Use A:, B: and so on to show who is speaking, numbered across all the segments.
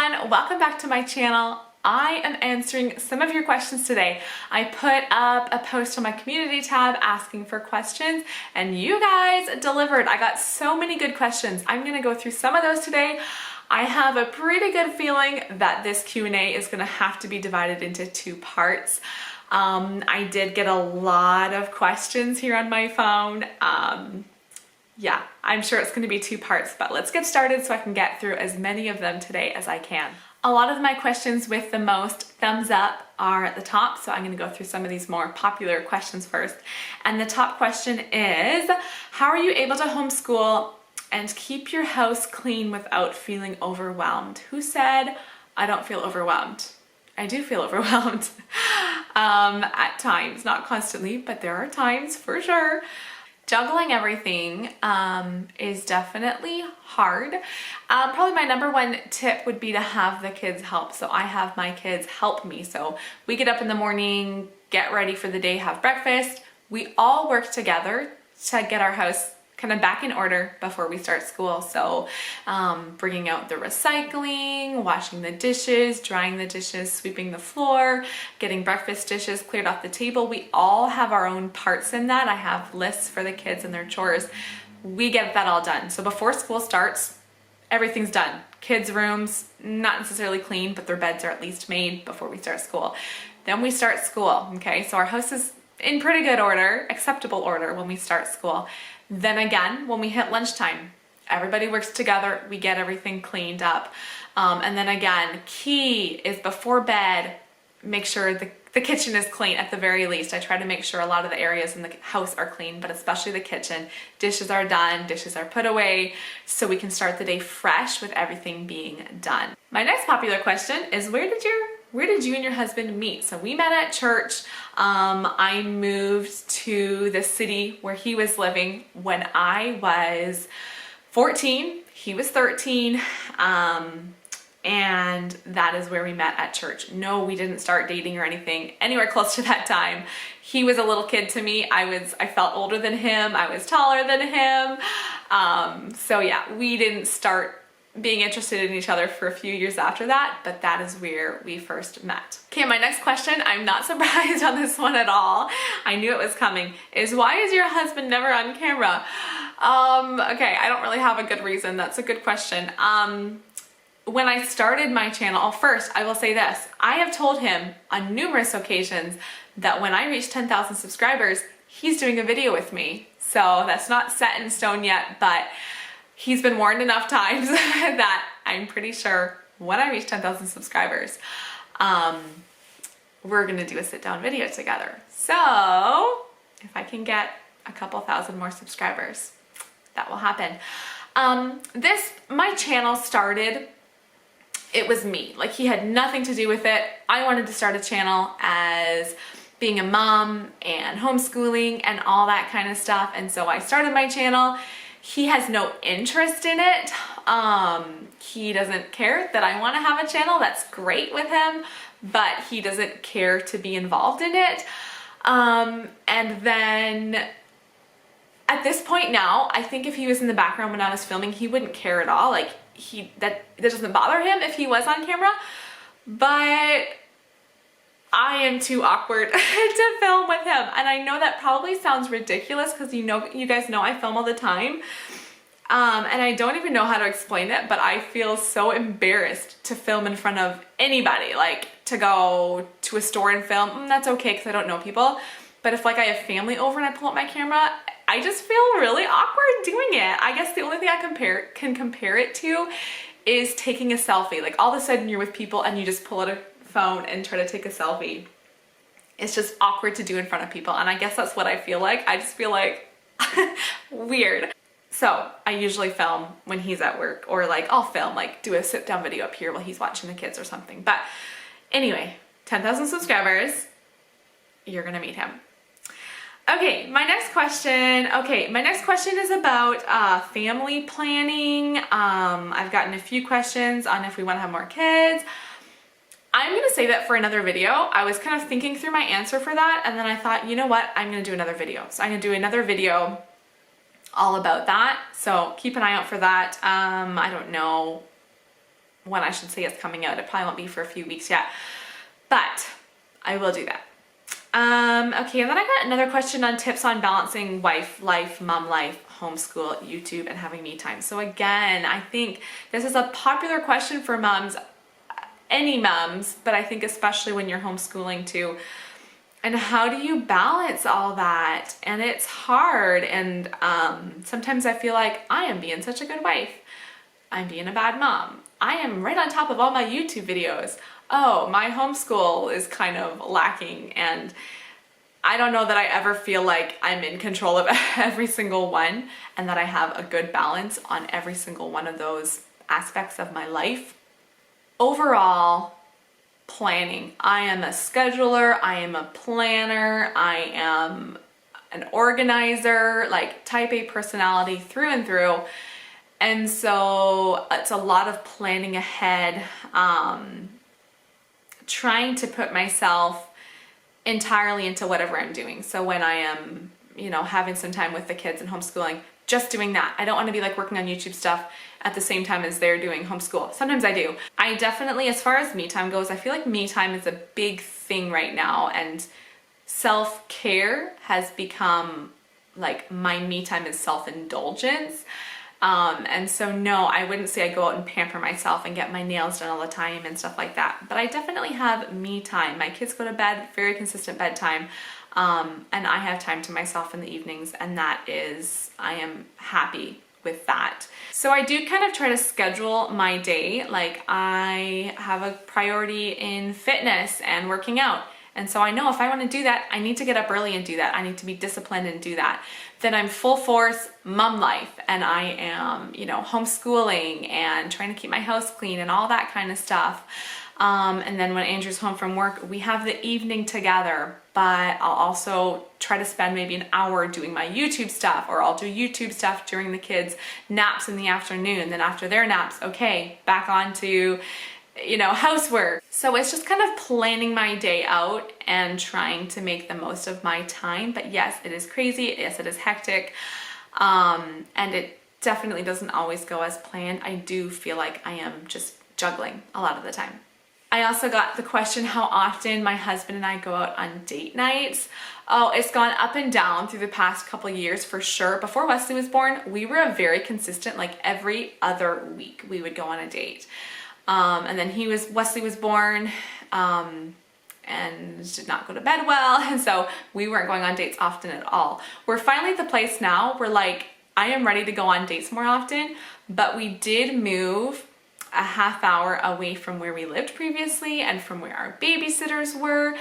A: everyone, welcome back to my channel. I am answering some of your questions today. I put up a post on my community tab asking for questions and you guys delivered. I got so many good questions. I'm gonna go through some of those today. I have a pretty good feeling that this Q&A is gonna have to be divided into two parts. I did get a lot of questions here on my phone. Yeah, I'm sure it's gonna be two parts, but let's get started so I can get through as many of them today as I can. A lot of my questions with the most thumbs up are at the top, so I'm gonna go through some of these more popular questions first. And the top question is, how are you able to homeschool and keep your house clean without feeling overwhelmed? Who said, I don't feel overwhelmed? I do feel overwhelmed at times, not constantly, but there are times for sure. Juggling everything is definitely hard. Probably my number one tip would be to have the kids help. So I have my kids help me. So we get up in the morning, get ready for the day, have breakfast. We all work together to get our house kind of back in order before we start school. So bringing out the recycling, washing the dishes, drying the dishes, sweeping the floor, getting breakfast dishes cleared off the table. We all have our own parts in that. I have lists for the kids and their chores. We get that all done. So before school starts, everything's done. Kids' rooms, not necessarily clean, but their beds are at least made before we start school. Then we start school, okay? So our house is in pretty good order, acceptable order when we start school. Then again, when we hit lunchtime, everybody works together, we get everything cleaned up. And then again, key is before bed, make sure the kitchen is clean at the very least. I try to make sure a lot of the areas in the house are clean, but especially the kitchen. Dishes are done, dishes are put away, so we can start the day fresh with everything being done. My next popular question is, where did you and your husband meet? So we met at church. I moved to the city where he was living when I was 14. He was 13. And that is where we met at church. No, we didn't start dating or anything anywhere close to that time. He was a little kid to me. I felt older than him. I was taller than him. So yeah, we didn't start being interested in each other for a few years after that, but that is where we first met. Okay, my next question, I'm not surprised on this one at all. I knew it was coming, is why is your husband never on camera? Okay, I don't really have a good reason. That's a good question. When I started my channel, first I will say this, I have told him on numerous occasions that when I reach 10,000 subscribers, he's doing a video with me. So that's not set in stone yet, but he's been warned enough times that I'm pretty sure when I reach 10,000 subscribers, we're gonna do a sit-down video together. So if I can get a couple thousand more subscribers, that will happen. My channel started, it was me. Like, he had nothing to do with it. I wanted to start a channel as being a mom and homeschooling and all that kind of stuff. And so I started my channel. He has no interest in it. He doesn't care that I want to have a channel. That's great with him, but he doesn't care to be involved in it. And then at this point now, I think if he was in the background when I was filming, he wouldn't care at all. Like, that doesn't bother him if he was on camera, but I am too awkward to film with him. And I know that probably sounds ridiculous because you guys know I film all the time. And I don't even know how to explain it, but I feel so embarrassed to film in front of anybody. Like, to go to a store and film, that's okay because I don't know people. But if like I have family over and I pull up my camera, I just feel really awkward doing it. I guess the only thing I can compare it to is taking a selfie. Like, all of a sudden you're with people and you just pull out a phone and try to take a selfie. It's just awkward to do in front of people, and I guess that's what I feel like. I just feel like weird. So I usually film when he's at work, or like I'll film, like do a sit down video up here while he's watching the kids or something. But anyway, 10,000 subscribers, you're gonna meet him. Okay, my next question is about family planning. I've gotten a few questions on if we want to have more kids. I'm gonna save that for another video. I was kind of thinking through my answer for that, and then I thought, you know what, I'm gonna do another video. So I'm gonna do another video all about that. So keep an eye out for that. I don't know when I should say it's coming out. It probably won't be for a few weeks yet, but I will do that. Okay, and then I got another question on tips on balancing wife life, mom life, homeschool, YouTube, and having me time. So again, I think this is a popular question for moms, any moms, but I think especially when you're homeschooling too. And how do you balance all that? And it's hard. And sometimes I feel like I am being such a good wife. I'm being a bad mom. I am right on top of all my YouTube videos. Oh, my homeschool is kind of lacking, and I don't know that I ever feel like I'm in control of every single one and that I have a good balance on every single one of those aspects of my life. Overall, planning. I am a scheduler, I am a planner, I am an organizer, like type A personality through and through. And so it's a lot of planning ahead, trying to put myself entirely into whatever I'm doing. So when I am, having some time with the kids and homeschooling, just doing that. I don't want to be like working on YouTube stuff at the same time as they're doing homeschool. Sometimes I do. I definitely, as far as me time goes, I feel like me time is a big thing right now, and self-care has become like my me time is self-indulgence. And so no, I wouldn't say I go out and pamper myself and get my nails done all the time and stuff like that. But I definitely have me time. My kids go to bed, very consistent bedtime. And I have time to myself in the evenings, and I am happy with that. So I do kind of try to schedule my day. Like I have a priority in fitness and working out. And so I know if I want to do that, I need to get up early and do that. I need to be disciplined and do that. Then I'm full force mom life, and I am, homeschooling and trying to keep my house clean and all that kind of stuff. And then when Andrew's home from work, we have the evening together, but I'll also try to spend maybe an hour doing my YouTube stuff, or I'll do YouTube stuff during the kids' naps in the afternoon. Then after their naps, okay, back on to housework. So it's just kind of planning my day out and trying to make the most of my time. But yes, it is crazy. Yes, it is hectic. And it definitely doesn't always go as planned. I do feel like I am just juggling a lot of the time. I also got the question how often my husband and I go out on date nights. Oh, it's gone up and down through the past couple years for sure. Before Wesley was born, we were a very consistent, like every other week we would go on a date. And then Wesley was born, and did not go to bed well. And so we weren't going on dates often at all. We're finally at the place now where like, I am ready to go on dates more often, but we did move a half hour away from where we lived previously and from where our babysitters were.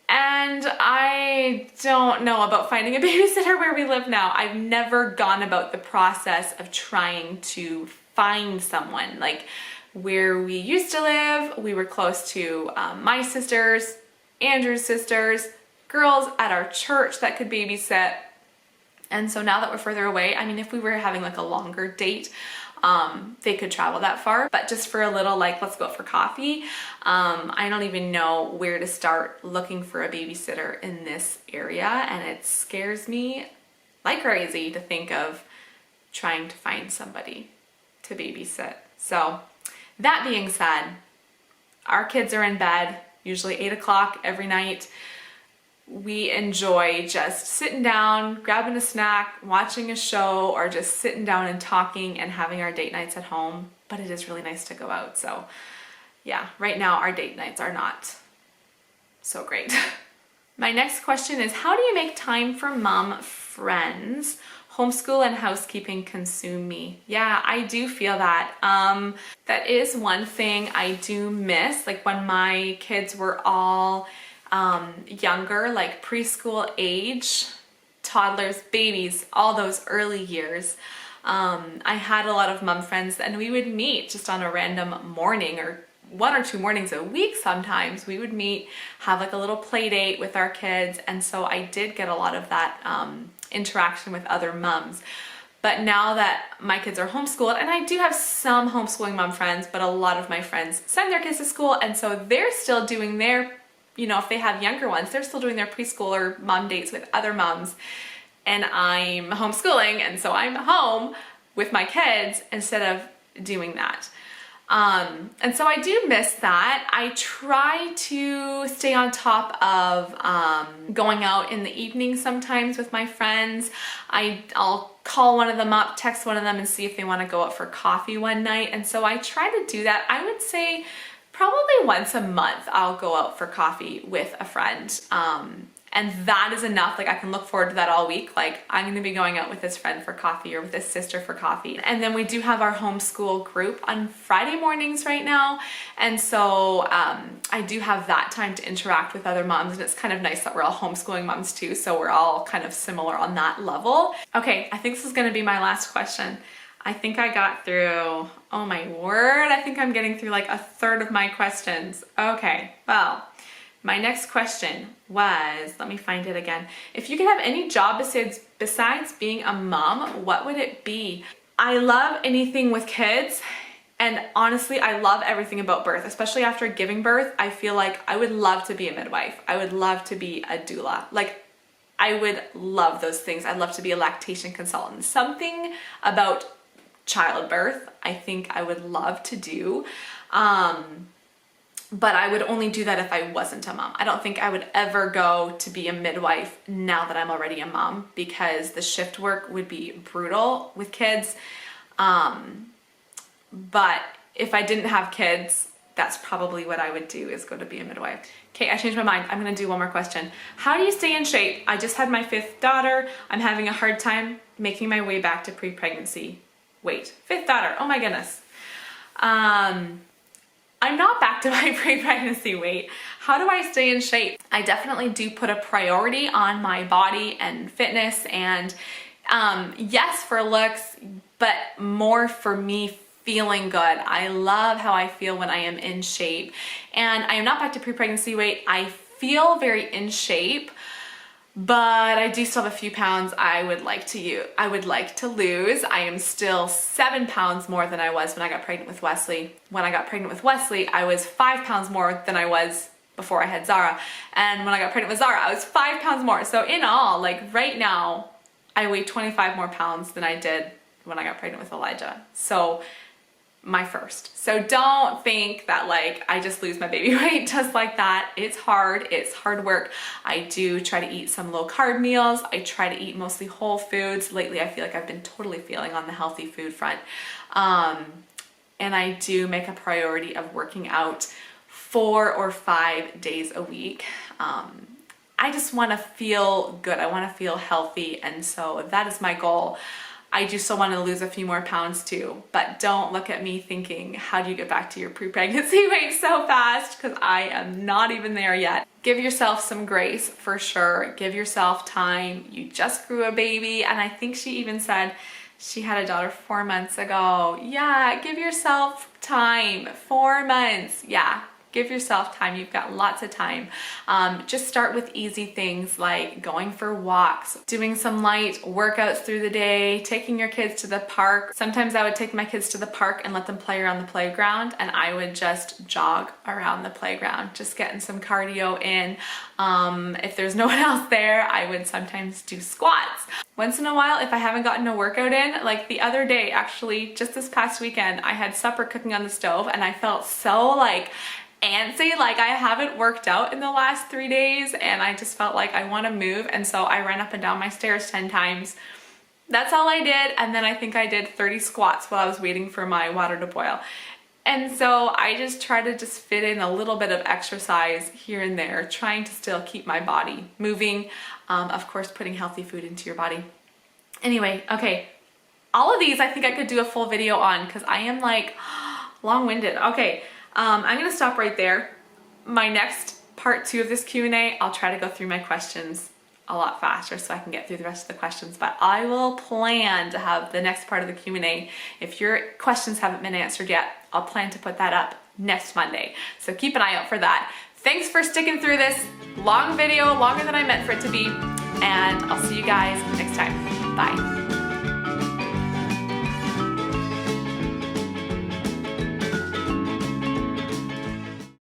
A: And I don't know about finding a babysitter where we live now. I've never gone about the process of trying to find someone. Like, where we used to live, we were close to my sisters, Andrew's sisters, girls at our church that could babysit. And so now that we're further away, I mean, if we were having like a longer date, they could travel that far, but just for a little, like, let's go out for coffee. I don't even know where to start looking for a babysitter in this area. And it scares me like crazy to think of trying to find somebody to babysit. So that being said, our kids are in bed, usually 8 o'clock every night. We enjoy just sitting down, grabbing a snack, watching a show, or just sitting down and talking and having our date nights at home. But it is really nice to go out. So yeah, right now our date nights are not so great. My next question is, how do you make time for mom friends? Homeschool and housekeeping consume me. Yeah, I do feel that. That is one thing I do miss. Like when my kids were all younger, like preschool age, toddlers, babies, all those early years. I had a lot of mom friends, and we would meet just on a random morning, or 1 or 2 mornings a week sometimes. We would meet, have like a little play date with our kids. And so I did get a lot of that interaction with other moms. But now that my kids are homeschooled, and I do have some homeschooling mom friends, but a lot of my friends send their kids to school, and so they're still doing their, if they have younger ones, they're still doing their preschooler mom dates with other moms. And I'm homeschooling, and so I'm home with my kids instead of doing that. And so I do miss that. I try to stay on top of going out in the evening sometimes with my friends. I'll call one of them up, text one of them and see if they want to go out for coffee one night. And so I try to do that. I would say probably once a month I'll go out for coffee with a friend. And that is enough. Like I can look forward to that all week. Like I'm going to be going out with this friend for coffee or with this sister for coffee. And then we do have our homeschool group on Friday mornings right now. And so I do have that time to interact with other moms, and it's kind of nice that we're all homeschooling moms too. So we're all kind of similar on that level. Okay, I think this is going to be my last question. I think I got through, oh my word, I think I'm getting through like a third of my questions. Okay, well, my next question was, let me find it again. If you could have any job besides being a mom, what would it be? I love anything with kids, and honestly, I love everything about birth, especially after giving birth. I feel like I would love to be a midwife. I would love to be a doula. Like, I would love those things. I'd love to be a lactation consultant. Something about childbirth, I think I would love to do. But I would only do that if I wasn't a mom. I don't think I would ever go to be a midwife now that I'm already a mom, because the shift work would be brutal with kids. But if I didn't have kids, that's probably what I would do, is go to be a midwife. Okay, I changed my mind. I'm gonna do one more question. How do you stay in shape? I just had my 5th daughter. I'm having a hard time making my way back to pre-pregnancy weight. 5th daughter, oh my goodness. I'm not back to my pre-pregnancy weight. How do I stay in shape? I definitely do put a priority on my body and fitness, and yes, for looks, but more for me feeling good. I love how I feel when I am in shape, and I am not back to pre-pregnancy weight. I feel very in shape, but I do still have a few pounds I would like to lose. I am still 7 pounds more than I was when I got pregnant with Wesley. When I got pregnant with Wesley, I was 5 pounds more than I was before I had Zara. And when I got pregnant with Zara, I was 5 pounds more. So in all, like right now, I weigh 25 more pounds than I did when I got pregnant with Elijah. So my first. So don't think that like I just lose my baby weight just like that. It's hard work. I do try to eat some low carb meals. I try to eat mostly whole foods. Lately I feel like I've been totally feeling on the healthy food front. And I do make a priority of working out 4 or 5 days a week. I just want to feel good. I want to feel healthy, and so that is my goal. I do still want to lose a few more pounds too, but don't look at me thinking, how do you get back to your pre-pregnancy weight so fast? Because I am not even there yet. Give yourself some grace for sure. Give yourself time. You just grew a baby, and I think she even said she had a daughter 4 months ago. Yeah, give yourself time. 4 months. Yeah. Give yourself time. You've got lots of time. Just start with easy things like going for walks, doing some light workouts through the day, taking your kids to the park. Sometimes I would take my kids to the park and let them play around the playground, and I would just jog around the playground, just getting some cardio in. If there's no one else there, I would sometimes do squats. Once in a while, if I haven't gotten a workout in, like the other day, actually, just this past weekend, I had supper cooking on the stove, and I felt so like antsy, like I haven't worked out in the last 3 days, and I just felt like I want to move, and so I ran up and down my stairs 10 times. That's all I did, and then I think I did 30 squats while I was waiting for my water to boil. And so I just try to just fit in a little bit of exercise here and there, trying to still keep my body moving. Of course, putting healthy food into your body. Anyway, okay, all of these I think I could do a full video on, because I am like long-winded. Okay. I'm gonna stop right there. My next part 2 of this Q&A, I'll try to go through my questions a lot faster so I can get through the rest of the questions, but I will plan to have the next part of the Q&A. If your questions haven't been answered yet, I'll plan to put that up next Monday. So keep an eye out for that. Thanks for sticking through this long video, longer than I meant for it to be, and I'll see you guys next time. Bye.